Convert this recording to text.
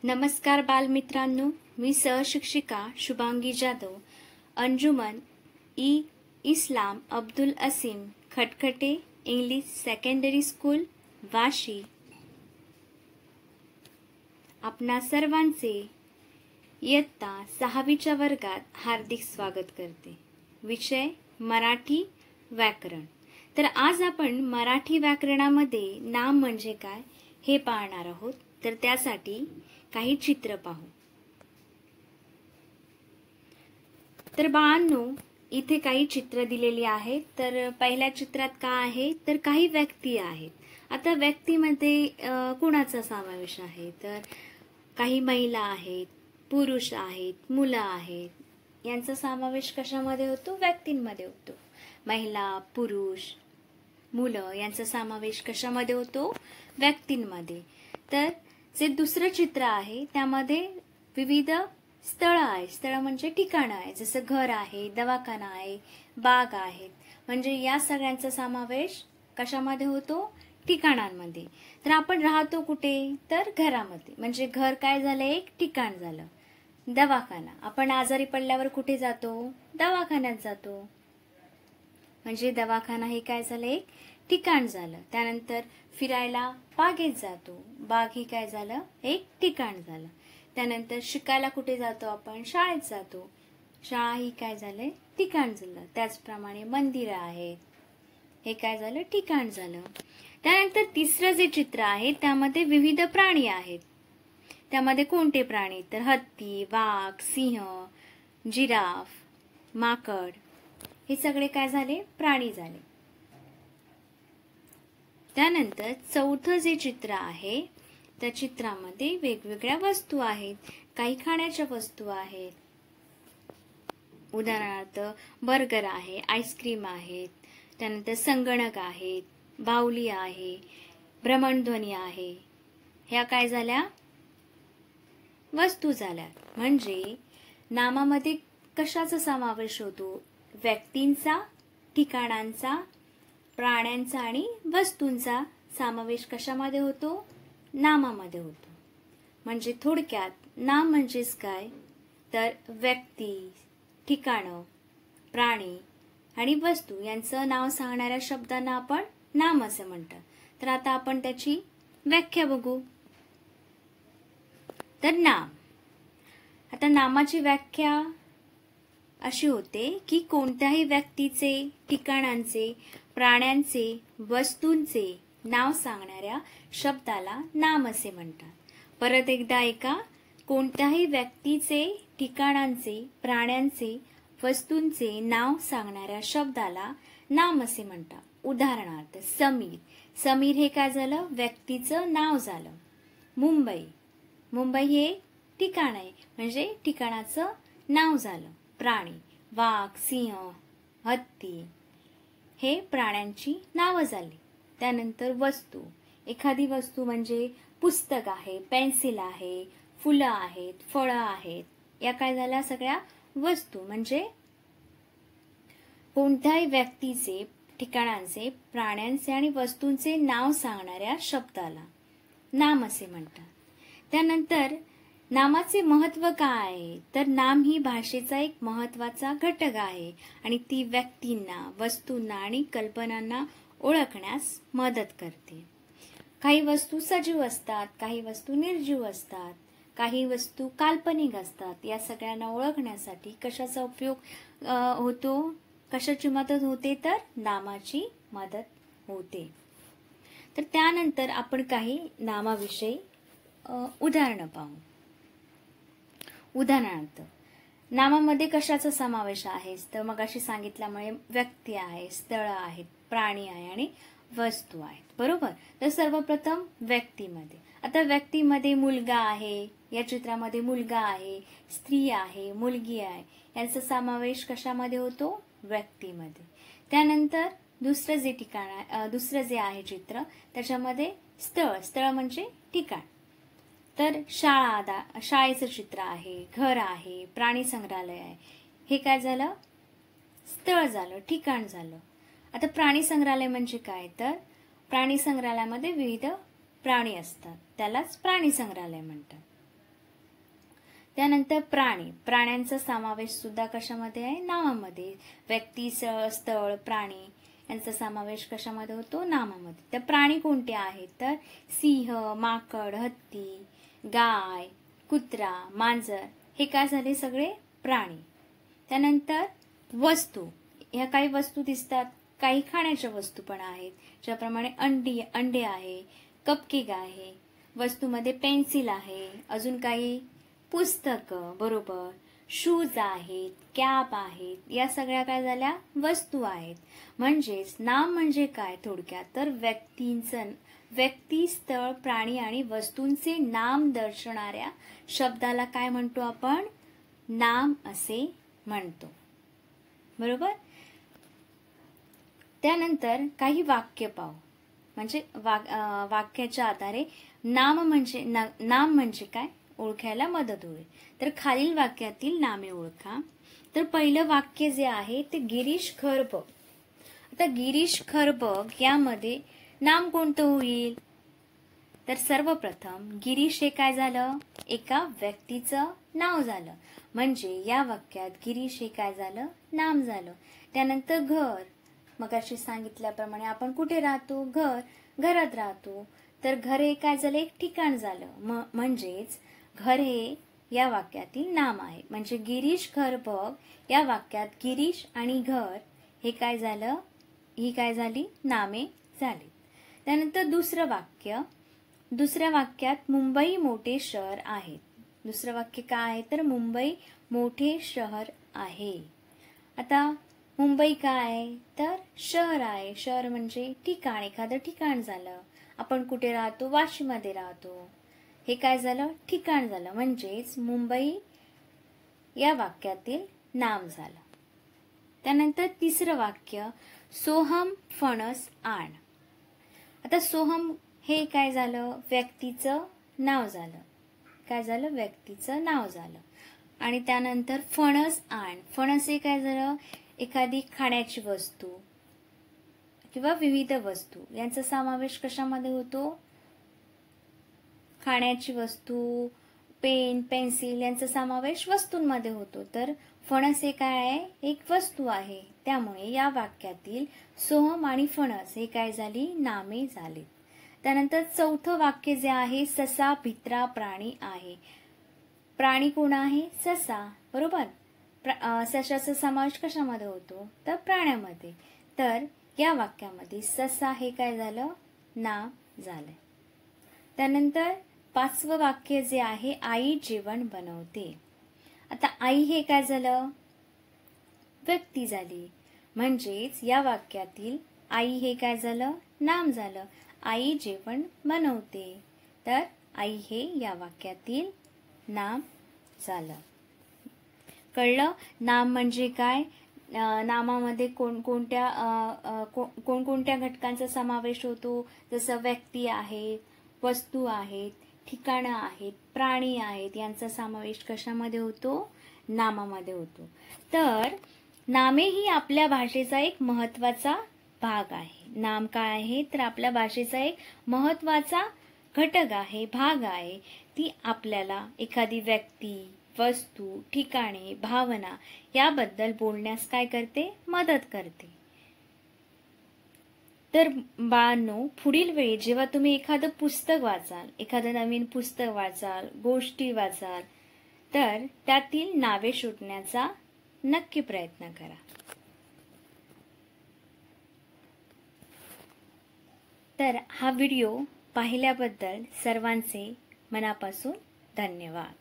नमस्कार बालमित्रांनो, मी सहशिक्षिका शुभांगी जाधव, अंजुमन ई इस्लाम अब्दुल असीम खटखटे English secondary school Vashi आपणा सर्वांचे इयत्ता 6वीच्या वर्गात हार्दिक स्वागत करते। विषय मराठी व्याकरण। तर आज आपण मराठी व्याकरणामध्ये नाम म्हणजे काय हे पाहणार आहोत। तर त्यासाठी काही चित्र पाहू। तर बाळांनो, इथे काही चित्र दिलेली आहेत। तर पहिल्या चित्रात काय आहे तर काही व्यक्ती आहेत। आता व्यक्तीमध्ये कोणाचा समावेश आहे तर काही महिला आहेत, पुरुष आहेत, मुलं आहेत। यांचा समावेश कशामध्ये होतो? व्यक्तींमध्ये होतो। महिला, पुरुष, मुलं यांचा समावेश कशामध्ये होतो? व्यक्तींमध्ये। तर जे दुसरं चित्र आहे त्यामध्ये विविध स्थळ आहे। स्थळ म्हणजे ठिकाण आहे, जसं घर आहे, दवाखाना आहे, बाग आहेत। म्हणजे या सगळ्यांचा समावेश कशामध्ये होतो? ठिकाणांमध्ये। तर आपण राहतो कुठे तर घरामध्ये, म्हणजे घर काय झालं? एक ठिकाण झालं। दवाखाना, आपण आजारी पडल्यावर कुठे जातो? दवाखान्यात जातो, म्हणजे दवाखाना हे काय झालं? एक ठिकाण झालं। त्यानंतर फिरायला बागेत जातो, बाग ही काय झालं? एक ठिकाण झालं। त्यानंतर शिकायला कुठे जातो आपण? शाळेत जातो, शाळा ही काय झालं? ठिकाण झालं। त्याचप्रमाणे मंदिर आहेत, हे काय झालं? ठिकाण झालं। त्यानंतर तिसरं जे चित्र आहे त्यामध्ये विविध प्राणी आहेत। त्यामध्ये कोणते प्राणी तर हत्ती, वाघ, सिंह, जिराफ, माकड, हे सगळे काय झाले? प्राणी झाले। त्यानंतर चौथं जे चित्र आहे त्या चित्रामध्ये वेगवेगळ्या वस्तू आहेत। काही खाण्याच्या वस्तू आहेत, उदाहरणार्थ बर्गर आहे, आईस्क्रीम आहेत, त्यानंतर संगणक आहेत, बाहुली आहे, भ्रमणध्वनी आहे। ह्या काय झाल्या? वस्तू झाल्या। म्हणजे नामामध्ये कशाचा समावेश होतो? व्यक्तींचा, ठिकाणांचा, प्राण्यांचा आणि वस्तूंचा समावेश कशामध्ये होतो? नामामध्ये होतो। म्हणजे थोडक्यात नाम म्हणजेच काय तर व्यक्ती, ठिकाणं, प्राणी आणि वस्तू यांचं नाव सांगणाऱ्या शब्दांना आपण नाम असे म्हणतात। तर आता आपण त्याची व्याख्या बघू। तर नाम, आता नामाची व्याख्या अशी होते की कोणत्याही व्यक्तीचे, ठिकाणांचे, प्राण्यांचे, वस्तूंचे नाव सांगणाऱ्या शब्दाला नाम असे म्हणतात। परत एकदा ऐका, कोणत्याही व्यक्तीचे, ठिकाणांचे, प्राण्यांचे, वस्तूंचे नाव सांगणाऱ्या शब्दाला नाम असे म्हणतात। उदाहरणार्थ समीर, समीर हे काय झालं? व्यक्तीचं नाव झालं। मुंबई, मुंबई हे ठिकाण आहे, म्हणजे ठिकाणाचं नाव झालं। प्राणी, वाघ, सिंह, हत्ती हे प्राण्यांची नावं झाली। त्यानंतर वस्तू, एखादी वस्तू म्हणजे पुस्तक आहे, पेन्सिल आहे, फुलं आहेत, फळं आहेत, या काय झाल्या? सगळ्या वस्तू। म्हणजे कोणत्याही व्यक्तीचे, ठिकाणांचे, प्राण्यांचे आणि वस्तूंचे नाव सांगणाऱ्या शब्दाला नाम असे म्हणतात। त्यानंतर नामाचे महत्त्व काय आहे तर नाम ही भाषेचा एक महत्त्वाचा घटक आहे आणि ती व्यक्तींना, वस्तूंना आणि कल्पनांना ओळखण्यास मदत करते। काही वस्तू सजीव असतात, काही वस्तू निर्जीव असतात, काही वस्तू काल्पनिक असतात। या सगळ्यांना ओळखण्यासाठी कशाचा उपयोग होतो? कशाची मदत होते तर नामाची मदत होते। तर त्यानंतर आपण काही नामाविषयी उदाहरणं पाहू। उदाहरणार्थ नामामध्ये कशाचा समावेश आहे तर मगाशी सांगितल्यामुळे व्यक्ती आहे, स्थळ आहेत, प्राणी आहे आणि वस्तू आहेत, बरोबर। तर सर्वप्रथम व्यक्तीमध्ये, आता व्यक्तीमध्ये मुलगा आहे, या चित्रामध्ये मुलगा आहे, स्त्री आहे, मुलगी आहे, यांचा समावेश कशामध्ये होतो? व्यक्तीमध्ये। त्यानंतर दुसरं जे ठिकाण, दुसरं जे आहे चित्र त्याच्यामध्ये स्थळ, स्थळ म्हणजे ठिकाण। तर शाळा, शाळेचं चित्र आहे, घर आहे, प्राणी संग्रहालय आहे, हे काय झालं? स्थळ झालं, ठिकाण झालं। आता प्राणी संग्रहालय म्हणजे काय तर प्राणी संग्रहालयामध्ये विविध प्राणी असतात, त्यालाच प्राणी संग्रहालय म्हणतात। त्यानंतर प्राणी, प्राण्यांचा समावेश सुद्धा कशामध्ये आहे? नामामध्ये. व्यक्ती, स्थळ, प्राणी यांचा समावेश कशामध्ये होतो? नामामध्ये. तर प्राणी कोणते आहेत? तर सिंह, माकड, हत्ती, गाय, कुत्रा, मांजर हे काय झाले? सगळे प्राणी. त्यानंतर वस्तू, ह्या काही वस्तू दिसतात, काही खाण्याच्या वस्तू पण आहेत, ज्याप्रमाणे अंडे आहे, कपकेक आहे, वस्तूमध्ये पेन्सिल आहे, अजून काही पुस्तकं, बरोबर, शूज आहेत, कॅप आहेत, या सगळ्या काय झाल्या? वस्तू आहेत. म्हणजेच नाम म्हणजे काय थोडक्यात? तर व्यक्ती, स्थळ, प्राणी आणि वस्तूंचे नाम दर्शवणाऱ्या शब्दाला काय म्हणतो आपण? नाम असे म्हणतो, बरोबर. त्यानंतर काही वाक्य पाहू, म्हणजे वाक्याच्या आधारे नाम म्हणजे काय ओळखायला मदत होईल. तर खालील वाक्यातील नामे ओळखा. तर पहिलं वाक्य जे आहे ते गिरीश खरबग. आता गिरीश खरबग यामध्ये नाम कोणतं होईल? तर सर्वप्रथम गिरीश हे काय झालं? एका व्यक्तीचं नाव झालं, म्हणजे या वाक्यात गिरीश हे काय झालं? नाम झालं. त्यानंतर घर, मगाशी सांगितल्याप्रमाणे आपण कुठे राहतो? घरात राहतो. तर घर हे काय झालं? एक ठिकाण झालं. म्हणजेच घर हे या वाक्यातील नाम आहे. म्हणजे गिरीश खरबग या वाक्यात गिरीश आणि घर हे काय झालं? ही काय झाली? नामे झाली. त्यानंतर दुसरं वाक्य, दुसऱ्या वाक्यात मुंबई मोठे शहर आहे. दुसरं वाक्य काय आहे? तर मुंबई मोठे शहर आहे. आता मुंबई काय आहे? तर शहर आहे. शहर म्हणजे ठिकाण, एखादं ठिकाण झालं. आपण कुठे राहतो? वाशीमध्ये राहतो. हे काय झालं? ठिकाण झालं. म्हणजेच मुंबई या वाक्यातील नाम झालं. त्यानंतर तिसरं वाक्य, सोहम फणस आण. आता सोहम हे काय झालं? व्यक्तीचं नाव झालं. काय झालं? व्यक्तीचं नाव झालं. आणि त्यानंतर फणस आण, फणस हे काय झालं? एखादी खाण्याची वस्तू किंवा विविध वस्तू यांचा समावेश कशामध्ये होतो? खाण्याची वस्तू, पेन, पेन्सिल यांचा समावेश वस्तूंमध्ये होतो. तर फणस हे काय आहे? एक वस्तू आहे. त्यामुळे या वाक्यातील सोहम आणि फणस हे काय झाली? नामे झाली. त्यानंतर चौथं वाक्य जे आहे, ससा भित्रा प्राणी आहे. प्राणी कोण आहे? ससा, बरोबर. सशाचा समावेश कशामध्ये होतो? तर प्राण्यामध्ये. तर या वाक्यामध्ये ससा हे काय झालं? नाम झालंय. त्यानंतर पाचवं वाक्य जे आहे, आई जेवण बनवते. आता आई हे काय झालं? व्यक्ती झाली. म्हणजेच या वाक्यातील आई हे काय झालं? नाम झालं. आई जेवण बनवते. तर आई हे या वाक्यातील नाम झालं. कळलं? नाम म्हणजे काय? नामामध्ये कोणकोणत्या घटकांचा समावेश होतो? जसं व्यक्ती आहेत, वस्तू आहेत, ठिकाणं आहेत, प्राणी आहेत, यांचा समावेश कशामध्ये होतो? नामामध्ये होतो. तर नामे ही आपल्या भाषेचा एक महत्वाचा भाग आहे. नाम काय आहे? तर आपल्या भाषेचा एक महत्वाचा घटक आहे, भाग आहे. ती आपल्याला एखादी व्यक्ती, वस्तू, ठिकाणे, भावना याबद्दल बोलण्यास काय करते? मदत करते. तर बाळांनो, पुढील वेळी जेव्हा तुम्ही एखादं पुस्तक वाचाल, एखादं नवीन पुस्तक वाचाल, गोष्टी वाचाल, तर त्यातील नावे शोधण्याचा नक्की प्रयत्न करा. तर हा व्हिडिओ पाहिल्याबद्दल सर्वांचे मनापासून धन्यवाद.